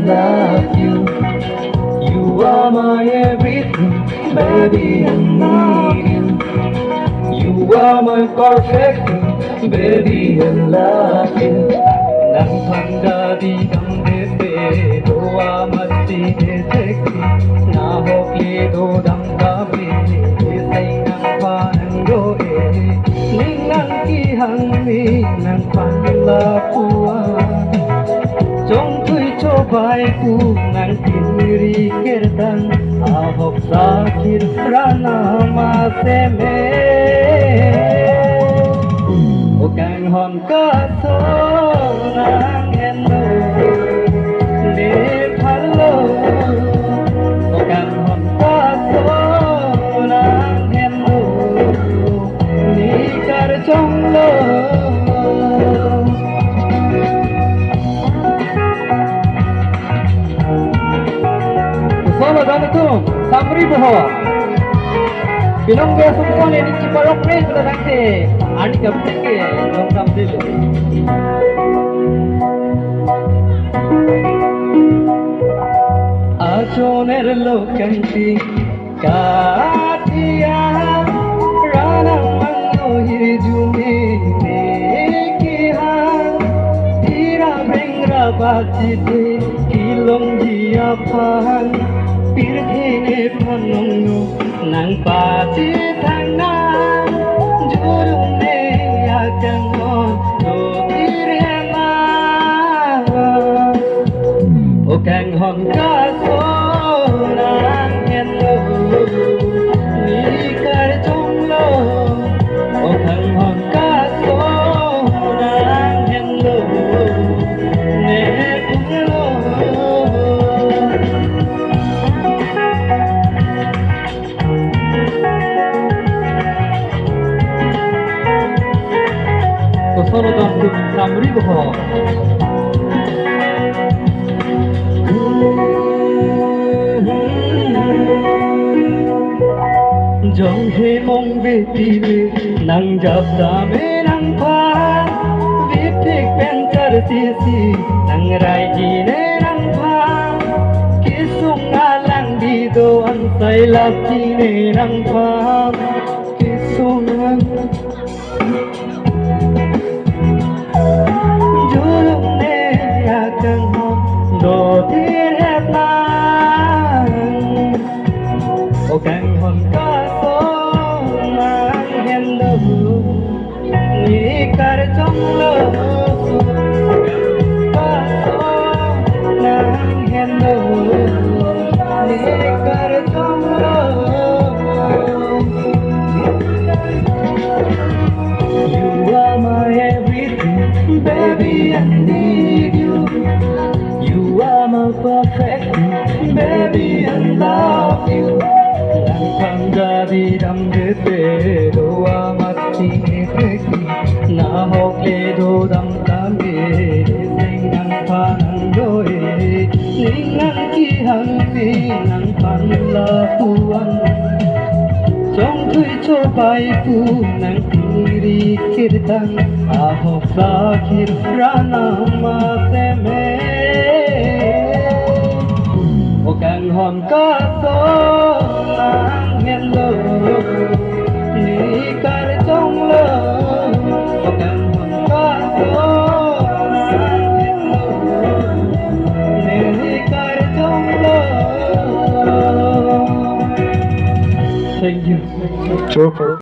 love you. You are my everything, baby, I need you. You are my perfect thing, baby, I love you. 난 환자디 담대대 도와 맞지 대색이 나 혹리도 담답이 생각 파는 거에 닝난 기한미 난 판라 부아 정투이 초바이구 난 길이 깨르단 아홉 사킬 라나마세메 오강 험가서 난 했노 내 팔로 오강 험가서 난 했노 니가를 정로 Solo Donatum, Samri Boho. Pinong dia semua ni ciparok ni sudah nanti. Ani kapten ke, dong sambil. Ajoner lokanti katia rana mango hirjumi nekihan tira bengra bachite kilong dia pan pirthene panongo nang pachi thangna jurune akangon do tirema o kang hon ka so nang hello ni kar chonglo o kang hon ka so nang hello ne punglo Solo Donatum Samri Boho. Jong he mong ve tile nang jap dame nang pa ve phik pen kar si si nang rai ji ne nang pa kisung alang di do an sai lap ji ne nang pa kisung do tirema o kang hon ka so nang hello ni kar chong lo ka so nang hello ni kar chong lo you are my everything, baby, I need you. You are my perfect, baby, I love you. Nang panjabi dam dete do amati neki na hokle do dam tambe sing nang panang doe ning nang ki hang ni nang pan la tuan trong thui cho bai pu nang tiri kirtan ahok sa kir rana ma se me o kang hon ka so nang hello ni kar chong lo o kang hon ka so nang hello ni kar chong lo Thank you.